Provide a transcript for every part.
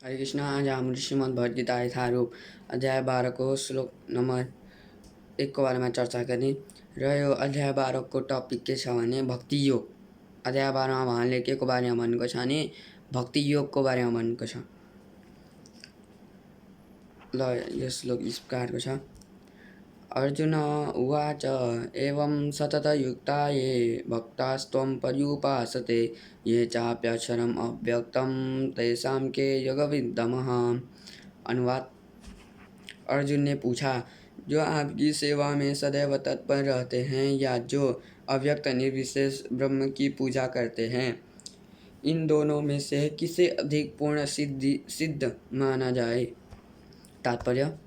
हरे कृष्णा। आज हम श्रीमद् भगवद गीता यथारूप अध्याय 12 को श्लोक नंबर 1 को बारे में चर्चा करनी रह्यो। अध्याय 12 को टॉपिक के छाने भक्ति योग। अध्याय 12 में लेके को बारे में भन्नुको छ नि भक्ति योग को बारे में भन्नुको छ। ल यो श्लोक इस प्रकारको छ। अर्जुन उवाच एवं सततयुक्ता ये भक्तास्त्वं पर्युपासते ये चाप्यक्षरम् अव्यक्तं तेषां के योगविद्तमः। अनुवाद। अर्जुन ने पूछा, जो आपकी सेवा में सदैव तत्पर रहते हैं या जो अव्यक्त निर्विशेष ब्रह्म की पूजा करते हैं, इन दोनों में से किसे अधिक पूर्ण सिद्ध माना जाए। तात्पर्य।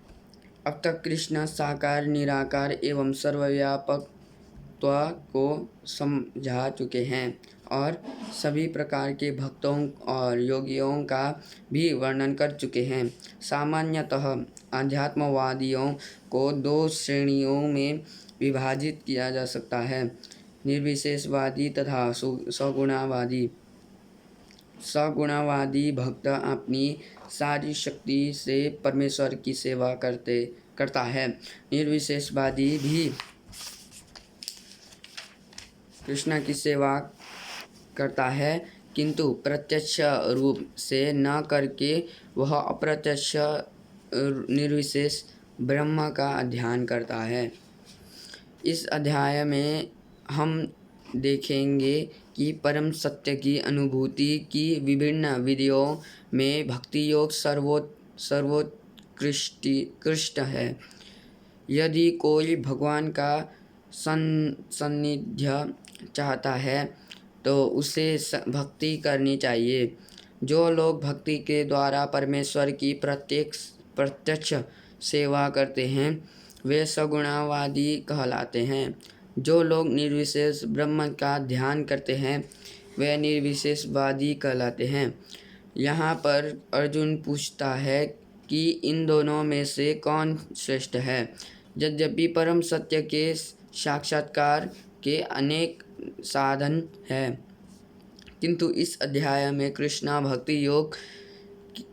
अब तक कृष्ण साकार निराकार एवं सर्वव्यापकत्व को समझा चुके हैं और सभी प्रकार के भक्तों और योगियों का भी वर्णन कर चुके हैं। सामान्यतः आध्यात्मवादियों को 2 श्रेणियों में विभाजित किया जा सकता है, निर्विशेषवादी तथा सगुणावादी। सगुणावादी भक्त अपनी सारी शक्ति से परमेश्वर की सेवा करता है। निर्विशेषवादी भी कृष्ण की सेवा करता है, किंतु प्रत्यक्ष रूप से न करके वह अप्रत्यक्ष निर्विशेष ब्रह्म का ध्यान करता है। इस अध्याय में हम देखेंगे कि परम सत्य की अनुभूति की विभिन्न विधियों में भक्ति योग सर्वोत्कृष्ट है। यदि कोई भगवान का सान्निध्य चाहता है तो उसे भक्ति करनी चाहिए। जो लोग भक्ति के द्वारा परमेश्वर की प्रत्यक्ष सेवा करते हैं वे सगुणावादी कहलाते हैं। जो लोग निर्विशेष ब्रह्म का ध्यान करते हैं वे निर्विशेषवादी कहलाते हैं। यहाँ पर अर्जुन पूछता है कि इन दोनों में से कौन श्रेष्ठ है। यद्यपि परम सत्य के साक्षात्कार के अनेक साधन हैं, किंतु इस अध्याय में कृष्ण भक्ति योग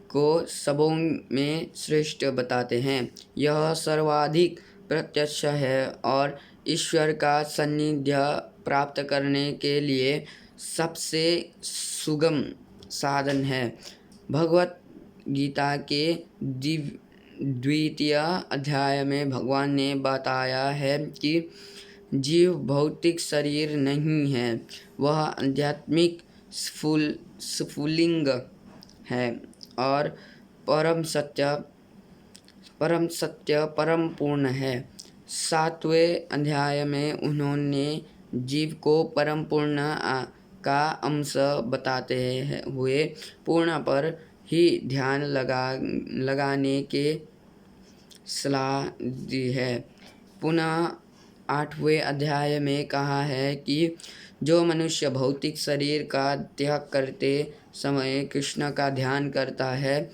को सबों में श्रेष्ठ बताते हैं। यह सर्वाधिक प्रत्यक्ष है और ईश्वर का सान्निध्य प्राप्त करने के लिए सबसे सुगम साधन है। भगवत गीता के 2वें अध्याय में भगवान ने बताया है कि जीव भौतिक शरीर नहीं है, वह आध्यात्मिक स्फुलिंग है और परम सत्य परम पूर्ण है। 7वें अध्याय में उन्होंने जीव को परम पूर्ण का अंश बताते हुए पूर्ण पर ही ध्यान लगाने के सलाह दी है। पुनः 8वें अध्याय में कहा है कि जो मनुष्य भौतिक शरीर का त्याग करते समय कृष्ण का ध्यान करता है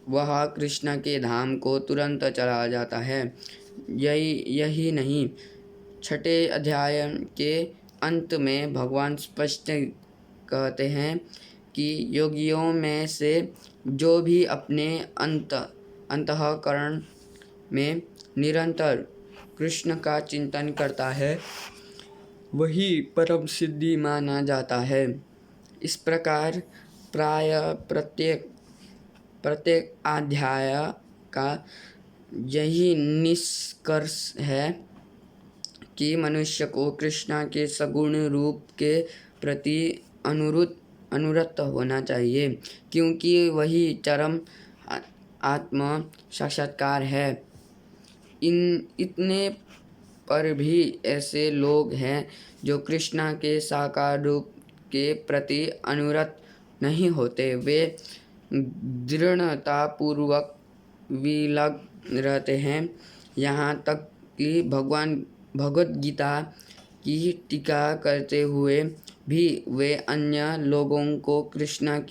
वह कृष्ण के धाम को तुरंत चला जाता है। यही नहीं, 6ठे अध्याय के अंत में भगवान स्पष्ट कहते हैं कि योगियों में से जो भी अपने अंतःकरण में निरंतर कृष्ण का चिंतन करता है वही परम सिद्धि माना जाता है। इस प्रकार प्राय प्रत्येक अध्याय का यही निष्कर्ष है कि मनुष्य को कृष्ण के सगुण रूप के प्रति अनुरक्त होना चाहिए, क्योंकि वही चरम आत्म साक्षात्कार है। इतने पर भी ऐसे लोग हैं जो कृष्ण के साकार रूप के प्रति अनुरक्त नहीं होते। वे दृढ़तापूर्वक विलग रहते हैं, यहाँ तक कि भगवद गीता की टीका करते हुए भी वे अन्य लोगों को कृष्ण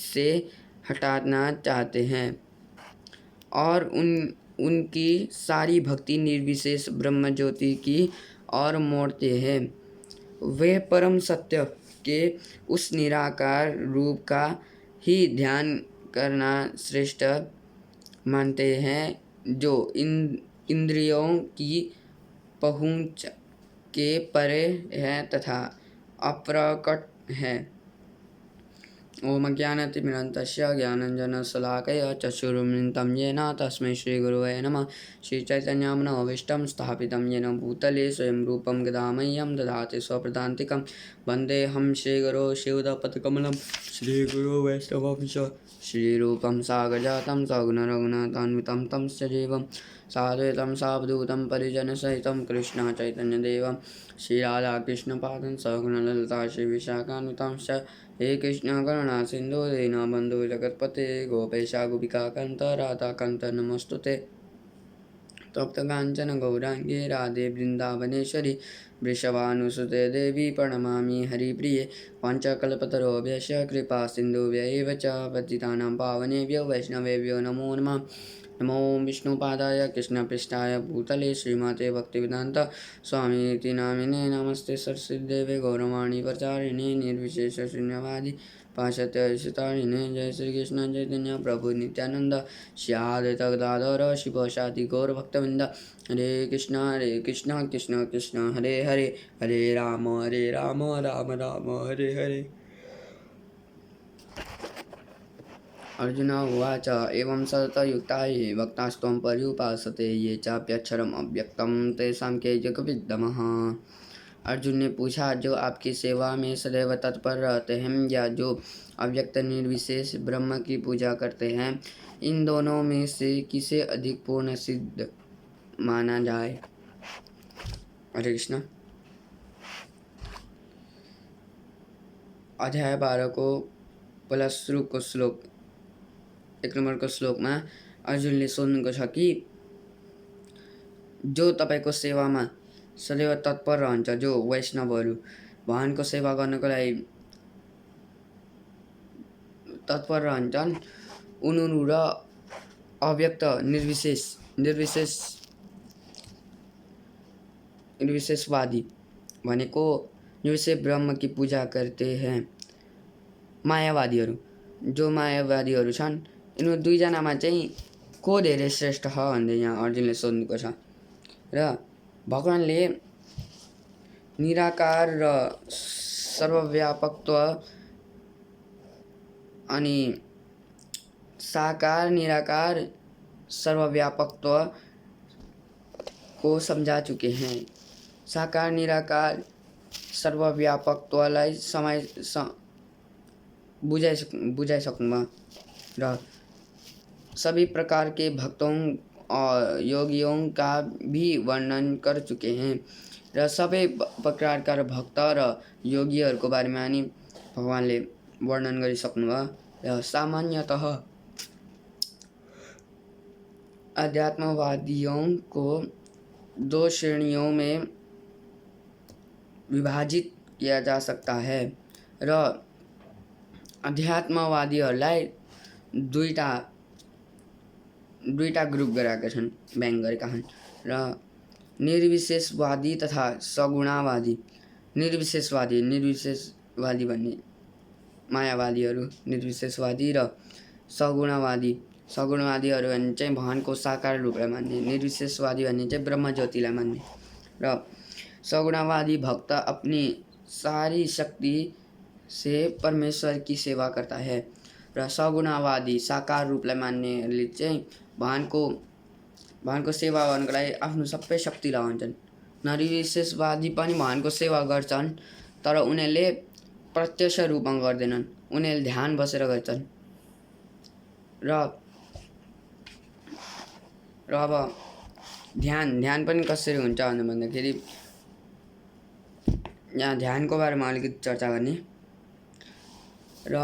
से हटाना चाहते हैं और उनकी सारी भक्ति निर्विशेष ब्रह्म ज्योति की ओर मोड़ते हैं। वे परम सत्य के उस निराकार रूप का ही ध्यान करना श्रेष्ठ मानते हैं, जो इंद्रियों की पहुँच के परे है तथा अप्रकट है। ओम अज्ञानतिमिरन्तस्य ज्ञानञ्जनशलाकया चक्षुरुन्मिलितं येन तस्मै श्रीगुरवे नमः। श्रीचैतन्यमनोभीष्टं स्थापितं येन भूतले स्वयं रूपं गदामह्यं ददाति स्वपदान्तिकं। वन्देऽहं श्रीगुरो शिवदपदकमलं श्रीगुरो वैष्णवंश श्रीरूपं सागरजातं सगुणरघुनाथान्वितं तं सजीवं साद्वैतं सावधूतं परिजनसहितं कृष्ण चैतन्यदेवं श्रीराधाकृष्णपादं सगुणललिता श्रीविशाखान्वितं च। हे कृष्ण करुणा सिंधु दीनबंधु जगतपते गोपेशा गोपिका कांत राधा कांत नमस्तुते। तप्त कांचन गौरांगे राधे वृंदावनेश्वरी वृषभानुसुते देवी प्रणमामि हरिप्रिये। पंचकल्पतरोभ्यश्च कृपा सिन्धुभ्य एव च पतितानां पावनेभ्यो वैष्णवेभ्यो नमो नमः। नमो विष्णुपादाय कृष्णपृष्ठाय भूतले श्रीमते भक्तिवेदांत स्वामीति नामिने नमस्ते सरस्वतीदेवे गौरवाणी प्रचारिणे निर्विशेषशून्यवादी पाश्चात्यैश्वर्यतारिणे। जय श्री कृष्ण चैतन्य प्रभु नित्यानंद श्री अद्वैत गदाधर शिवसादि गौरभक्तवृंद। हरे कृष्ण कृष्ण कृष्ण हरे हरे, हरे राम राम राम हरे हरे। अर्जुन उवाच एवं सततयुक्ता ये भक्तास्त्वं पर्युपासते ये चाप्यक्षरम् अव्यक्तं तेषां के जगविद्दमः। अर्जुन ने पूछा, जो आपकी सेवा में सदैव तत्पर रहते हैं या जो अव्यक्त निर्विशेष ब्रह्म की पूजा करते हैं, इन दोनों में से किसे अधिक पूर्ण सिद्ध माना जाए। हरे कृष्ण। अध्याय 12 को प्लस को श्लोक 1 नम्बरको श्लोकमा अर्जुनले सोध्नुको छ कि जो तपाईँको सेवामा सदैव तत्पर रहन्छ, जो वैष्णवहरू भगवानको सेवा गर्नको लागि तत्पर रहन्छन्, उनीहरू र अव्यक्त निर्विशेषवादी भनेको निर्विशेष ब्रह्म की पूजा करते हैं मायावादीहरू। जो मायावादीहरू छन्, यिनीहरू दुईजनामा चाहिँ को धेरै श्रेष्ठ छ भन्दै यहाँ अर्जुनले सोध्नुको छ। र भगवानले निराकार र सर्वव्यापकत्व अनि साकार निराकार सर्वव्यापकत्व को समझा चुके हैं। साकार निराकार सर्वव्यापकत्वलाई बुझाइसक्नुभयो र सभी प्रकार के भक्तों और योगियों का भी वर्णन कर चुके हैं र सबै प्रकारका भक्त र योगीहरूको बारेमा नि भगवानले वर्णन गरिसक्नुभयो। र सामान्यतः अध्यात्मवादियों को 2 श्रेणियों में विभाजित किया जा सकता है र अध्यात्मवादीहरूलाई दुईटा ग्रुप गरेका छन्, व्यङ्ग गरेका छन् र निर्विशेषवादी तथा सगुणावादी। निर्विशेषवादी भन्ने मायावादीहरू, निर्विशेषवादी र सगुणवादीहरू भन्ने चाहिँ भगवानको साकार रूपलाई मान्ने, निर्विशेषवादी भन्ने चाहिँ ब्रह्म ज्योतिलाई मान्ने र सगुणवादी भक्त अपनी सारी शक्ति से परमेश्वर की सेवा करता है र सगुणवादी साकार रूपलाई मान्नेहरूले चाहिँ भगवानको सेवा गर्नको लागि आफ्नो सबै शक्ति लगाउँछन्। निर्विशेषवादी पनि भगवानको सेवा गर्छन्, तर उनीहरूले प्रत्यक्ष रूपमा गर्दैनन्, उनीहरूले ध्यान बसेर गर्छन्। र अब ध्यान पनि कसरी हुन्छ भन्दाखेरि यहाँ ध्यानको बारेमा अलिकति चर्चा गर्ने। र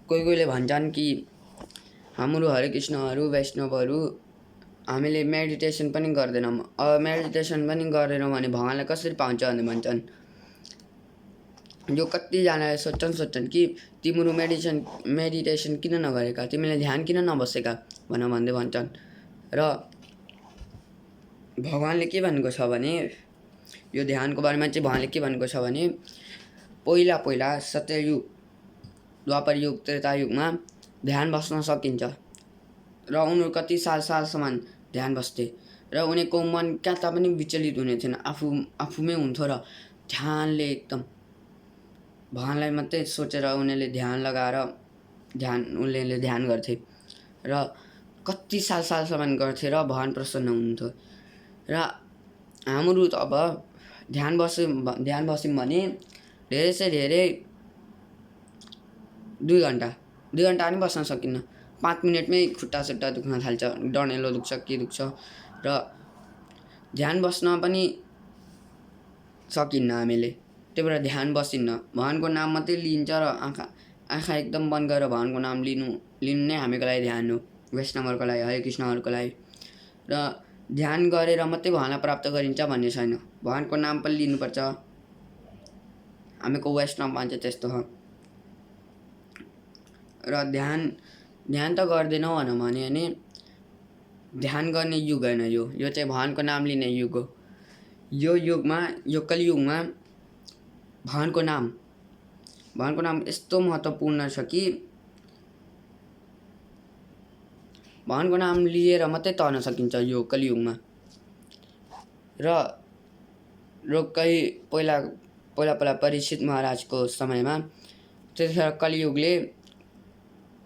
कोहीले भन्छन् कि हाम्रो हरे कृष्णहरू वैष्णवहरू हामीले मेडिटेसन पनि गर्दैनौँ। अब मेडिटेसन पनि गरेनौँ भने भगवानलाई कसरी पाउँछ भन्ने भन्छन्। यो कतिजनाले सोच्छन् कि तिम्रो मेडिटेसन किन नगरेका, तिमीले ध्यान किन नबसेका भन्दै भन्छन्। र भगवानले के भनेको छ भने, यो ध्यानको बारेमा चाहिँ भगवानले के भनेको छ भने, पहिला सत्ययुग द्वापर युग त्रेता युगमा ध्यान बस्न सकिन्छ र उनीहरू कति सालसम्म ध्यान बस्थे र उनीहरूको मन कता पनि विचलित हुने थिएन, आफूमै हुन्थ्यो र ध्यानले एकदम भगवानलाई मात्रै सोचेर उनीहरूले ध्यान लगाएर उनीहरूले ध्यान गर्थे र कति सालसम्म गर्थे र भगवान प्रसन्न हुनुहुन्थ्यो। र हाम्रो त अब ध्यान बस्यौँ भने धेरै से धेरै 2 घन्टा पनि बस्न सकिन्न। 5 मिनटमै खुट्टा दुख्न थाल्छ, डढेलो दुख्छ, के दुख्छ र ध्यान बस्न पनि सकिन्न हामीले। त्यही भएर ध्यान बसिन्न, भगवानको नाम मात्रै लिइन्छ र आँखा एकदम बन्द गरेर भगवानको नाम लिनु नै हामीको लागि ध्यान हो, वैष्णवहरूको लागि, हरे कृष्णहरूको लागि। र ध्यान गरेर मात्रै भगवानलाई प्राप्त गरिन्छ भन्ने छैन, भगवानको नाम पनि लिनुपर्छ। हामीको वैष्णव मान्छे त्यस्तो हो। र ध्यान त गर्दैनौँ भने अनि ध्यान गर्ने युग होइन यो चाहिँ भगवानको नाम लिने युग हो। यो कलियुगमा भगवानको नाम यस्तो महत्त्वपूर्ण छ कि भगवानको नाम लिएर मात्रै तर्न सकिन्छ यो कलियुगमा। र पहिला परीक्षित महाराजको समयमा त्यतिखेर कलियुगले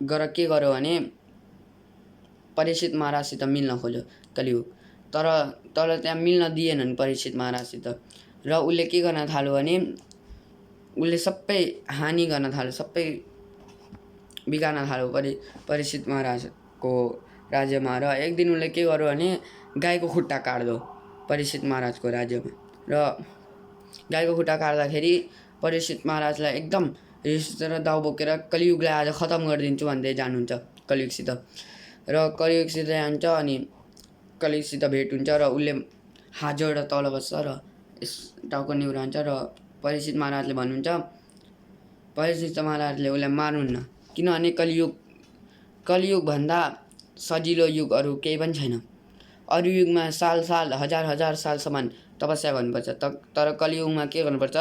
के गर्यो भने परीक्षित महाराजसित मिल्न खोज्यो कलियुग, तर त्यहाँ मिल्न दिएनन् परीक्षित महाराजसित। र उसले के गर्न थाल्यो भने उसले सबै हानि गर्न थाल्यो, सबै बिगार्न थाल्यो परीक्षित महाराजको राज्यमा। र एक दिन उसले के गर्यो भने गाईको खुट्टा काट्दो परीक्षित महाराजको राज्यमा। र गाईको खुट्टा काट्दाखेरि परीक्षित महाराजलाई एकदम रिस उठेर दाउ बोकेर कलियुगलाई आज खतम गरिदिन्छु भन्दै जानुहुन्छ कलियुगसित। र कलियुगसित जान्छ अनि कलियुगसित भेट हुन्छ र उसले हात जोडेर तल बस्छ र टाउको निहुरान्छ र परीक्षित महाराजले भन्नुहुन्छ, परीक्षित महाराजले उसलाई मार्नुहुन्न, किनभने कलियुगभन्दा सजिलो युग अरू केही पनि छैन। अरू युगमा साल हजार सालसम्म तपस्या गर्नुपर्छ, तर कलियुगमा के गर्नुपर्छ,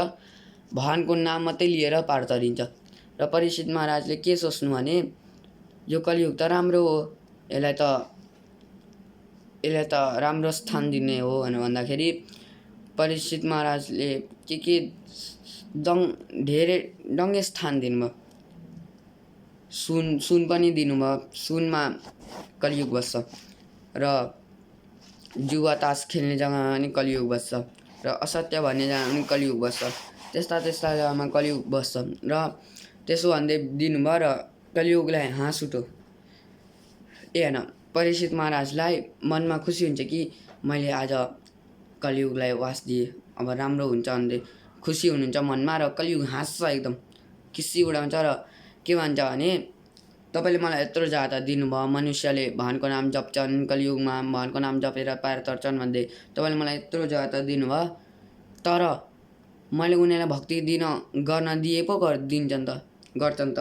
भगवानको नाम मात्रै लिएर पार तरिन्छ। र परीक्षित महाराजले के सोच्नु भने यो कलियुग त राम्रो हो, यसलाई त राम्रो स्थान दिने हो भनेर भन्दाखेरि परीक्षित महाराजले के धेरै डङ्गे स्थान दिनुभयो। सुन पनि दिनुभयो, सुनमा कलियुग बस्छ। र जुवा तास खेल्ने जग्गामा पनि कलियुग बस्छ र असत्य भन्ने जग्गामा पनि कलियुग बस्छ। त्यस्ता जग्गामा कलियुग बस्छ र त्यसो भन्दै दिनुभयो र कलियुगलाई हाँस उठ्यो। होइन, परीक्षित महाराजलाई मनमा खुसी हुन्छ कि मैले आज कलियुगलाई वास दिएँ, अब राम्रो हुन्छ भन्दै खुसी हुनुहुन्छ मनमा। र कलियुग हाँस्छ, एकदम खिसी उडाउँछ र के भन्छ भने तपाईँले मलाई यत्रो जग्गा त दिनुभयो, मनुष्यले भगवानको नाम जप्छन्, कलियुगमा भगवानको नाम जपेर पार तर्छन् भन्दै तपाईँले मलाई यत्रो जग्गा त दिनुभयो, तर मैले उनीहरूलाई भक्ति गर्न दिए पो गर्छन् त।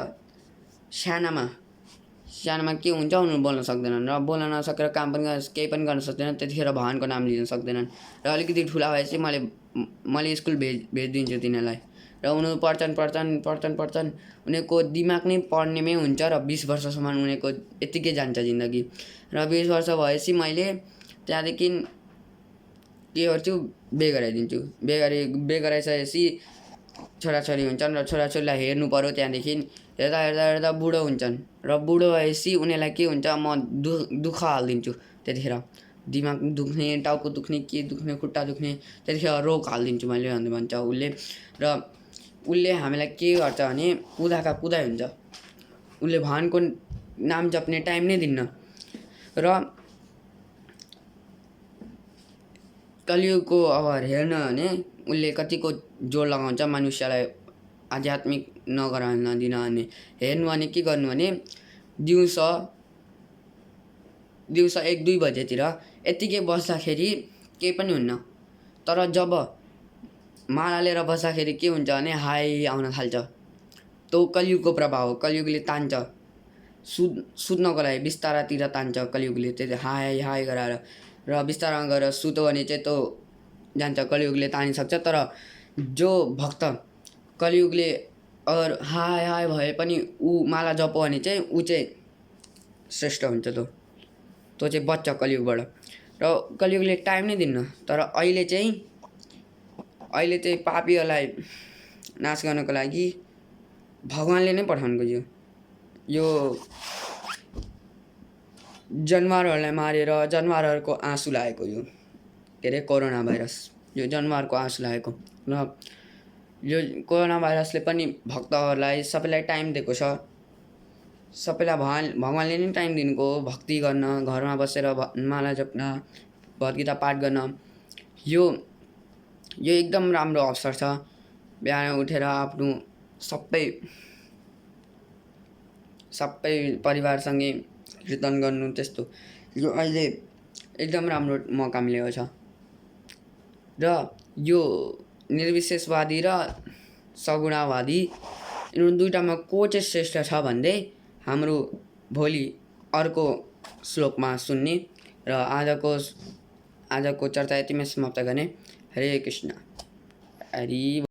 सानामा के हुन्छ, उनीहरू बोल्न सक्दैनन् र बोल्न नसकेर केही पनि गर्न सक्दैनन्, त्यतिखेर भगवानको नाम लिन सक्दैनन्। र अलिकति ठुला भएपछि मैले स्कुल भेजिदिन्छु तिनीहरूलाई। र उनीहरू पढ्छन्, उनीहरूको दिमाग नै पढ्नेमै हुन्छ र 20 वर्षसम्म उनीहरूको यत्तिकै जान्छ जिन्दगी। र 20 वर्ष भएपछि मैले त्यहाँदेखि के गर्छु, बिहे गराइदिन्छु। बिहे गराइसकेपछि छोराछोरी हुन्छन् र छोराछोरीलाई हेर्नु पर्यो। त्यहाँदेखि हेर्दा बुढो हुन्छन् र बुढो भएपछि उनीहरूलाई के हुन्छ, म दुःख हालिदिन्छु। त्यतिखेर दिमाग दुख्ने, टाउको दुख्ने, के दुख्ने, खुट्टा दुख्ने, त्यतिखेर रोग हालिदिन्छु मैले भन्दै भन्छ उसले। र उसले हामीलाई के गर्छ भने कुदाइ हुन्छ। उसले भगवानको नाम जप्ने टाइम नै दिन्न। र कलियुगको अब हेर्न भने उसले कतिको जोड लगाउँछ मनुष्यलाई आध्यात्मिक नगराउन दिन भने। हेर्नु भने के गर्नु भने दिउँसो 1-2 बजेतिर यत्तिकै बस्दाखेरि केही पनि हुन्न, तर जब माला लिएर बस्दाखेरि के हुन्छ भने हाई आउन थाल्छ। त्यो कलियुगको प्रभाव हो, कलियुगले तान्छ सुत्नको लागि, बिस्तारातिर तान्छ कलियुगले। त्यति हाई गराएर र बिस्तारामा गएर सुत्यो भने चाहिँ त्यो जान्छ, कलियुगले तानिसक्छ। तर जो भक्त कलियुगले और हाय हाय भए पनि ऊ माला जप भने चाहिँ ऊ चाहिँ श्रेष्ठ हुन्छ। त्यो चाहिँ बच्च कलियुगबाट। र कलियुगले टाइम नै दिन्न, तर अहिले चाहिँ पापीहरूलाई नाश गर्नको लागि भगवान्ले नै पठाउनु खोज्यो। यो जनावरहरूलाई मारेर जनावरहरूको आँसु लागेको यो के अरे कोरोना भाइरस, यो जनावरको आँसु लागेको। र यो कोरोना भाइरसले पनि भक्तहरूलाई सबैलाई टाइम दिएको छ। सबैलाई भगवान्ले नै टाइम दिनुको हो, भक्ति गर्न, घरमा बसेर माला जप्न, भगवद्गीता पाठ गर्न। यो एकदम राम्रो अवसर छ। बिहान उठेर आफ्नो सबै परिवारसँगै कीर्तन गर्नु, त्यस्तो यो अहिले एकदम राम्रो मौका मिलेको छ। र यो निर्विशेषवादी र सगुणावादी यिनीहरू दुईटामा को चाहिँ श्रेष्ठ छ भन्दै हाम्रो भोलि अर्को श्लोकमा सुन्ने। र आजको चर्चा यतिमै समाप्त गर्ने। हरे कृष्ण। हरि